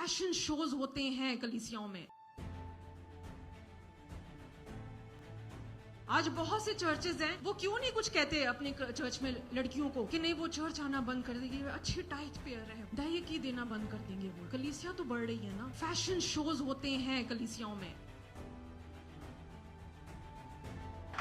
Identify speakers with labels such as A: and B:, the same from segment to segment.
A: Fashion shows होते हैं कलीसियाओं में। आज बहुत से चर्चेज हैं, वो क्यों नहीं कुछ कहते अपने चर्च में लड़कियों को कि नहीं वो चर्च आना बंद कर देगी, अच्छी टाइट पेयर है, दही की देना बंद कर देंगे। वो कलीसिया तो बढ़ रही है ना, फैशन शोज होते हैं कलीसियाओं में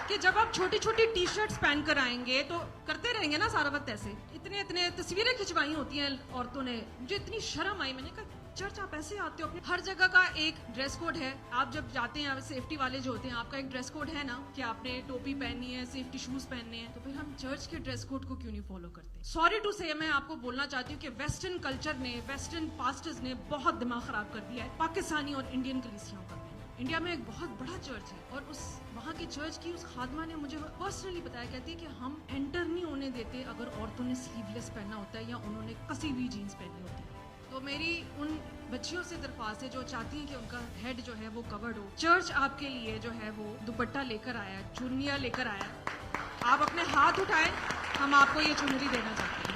A: कि जब आप छोटी छोटी टी शर्ट्स पहन कर आएंगे तो करते रहेंगे ना सारा वक्त ऐसे। इतने इतने तस्वीरें खिंचवाई होती हैं औरतों ने, मुझे इतनी शर्म आई। मैंने कहा चर्च आप ऐसे आते हो, अपने हर जगह का एक ड्रेस कोड है। आप जब जाते हैं, सेफ्टी वाले जो होते हैं, आपका एक ड्रेस कोड है ना कि आपने टोपी पहननी है, सेफ्टी शूज पहनने हैं। तो फिर हम चर्च के ड्रेस कोड को क्यों नहीं फॉलो करते? सॉरी टू से मैं आपको बोलना चाहती हूँ कि वेस्टर्न कल्चर ने, वेस्टर्न पास्टर्स ने बहुत दिमाग खराब कर दिया है पाकिस्तानी और इंडियन कलीसियाओं का। इंडिया में एक बहुत बड़ा चर्च है और उस वहाँ की चर्च की उस खादमा ने मुझे पर्सनली बताया, कहती है कि हम एंटर नहीं होने देते अगर औरतों ने स्लीवलेस पहना होता है या उन्होंने कसी हुई जीन्स पहनी होती है। तो मेरी उन बच्चियों से दरख्वास्त है जो चाहती हैं कि उनका हेड जो है वो कवर्ड हो, चर्च आपके लिए जो है वो दुपट्टा लेकर आया है, चुन्नियाँ लेकर आया है। आप अपने हाथ उठाएं, हम आपको ये चुनरी देना चाहते हैं।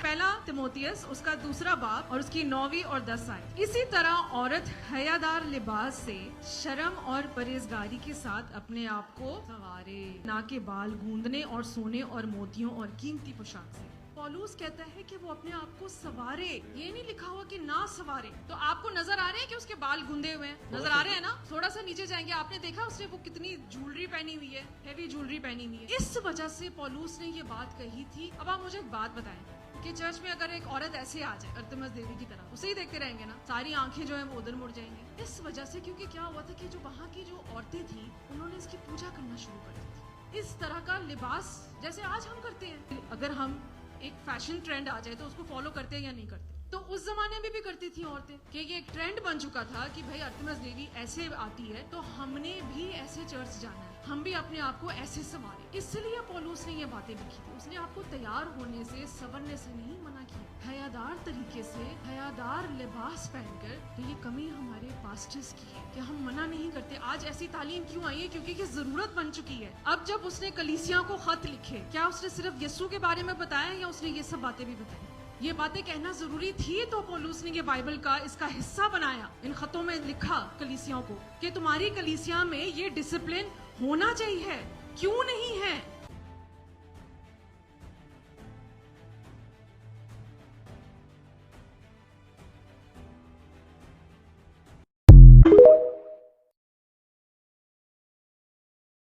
A: पहला तिमोथियस उसका 2 बाब और उसकी 9वीं और 10 आयत। इसी तरह औरत हयादार लिबास से शर्म और परहेजगारी के साथ अपने आप को संवारे, ना के बाल गूंदने और सोने और मोतियों और कीमती पोशाक से। पौलुस कहता है कि वो अपने आप को सवारे, ये नहीं लिखा हुआ कि ना सवारे। तो आपको नजर आ रहे हैं कि उसके बाल गुंदे हुए हैं? नजर आ रहे हैं ना? थोड़ा सा नीचे जाएंगे, आपने देखा उसने वो कितनी ज्वेलरी पहनी हुई है, हेवी ज्वेलरी पहनी हुई है। इस वजह से पौलुस ने ये बात कही थी। अब आप मुझे एक बात बताएं कि चर्च में अगर एक औरत ऐसे आ जाए अर्थमस देवी की तरह, उसे ही देखते रहेंगे ना, सारी आंखें जो है वो उधर मुड़ जाएंगी। इस वजह से, क्योंकि क्या हुआ था कि जो वहाँ की जो औरतें थी उन्होंने इसकी पूजा करना शुरू कर दी थी। इस तरह का लिबास जैसे आज हम करते हैं, अगर हम एक फैशन ट्रेंड आ जाए तो उसको फॉलो करते हैं या नहीं करते? तो उस जमाने में भी करती थी औरतें कि ये एक ट्रेंड बन चुका था कि भाई अर्थमस देवी ऐसे आती है तो हमने भी ऐसे चर्च जाना है, हम भी अपने आप को ऐसे संवारे। इसलिए पौलुस ने ये बातें लिखी थी। उसने आपको तैयार होने से, संवरने से नहीं मना किया, हयादार तरीके से, हयादार लिबास पहनकर। तो ये कमी हमारे पास्टर्स की है कि हम मना नहीं करते। आज ऐसी तालीम क्यों आई है? क्योंकि ये जरूरत बन चुकी है। अब जब उसने कलीसिया को खत लिखे, क्या उसने सिर्फ यीशु के बारे में बताया या उसने ये सब बातें भी बताई? ये बातें कहना जरूरी थी तो पौलुस ने ये बाइबल का इसका हिस्सा बनाया। इन खतों में लिखा कलीसियाओं को कि तुम्हारी कलीसिया में ये डिसिप्लिन होना चाहिए। क्यों नहीं है?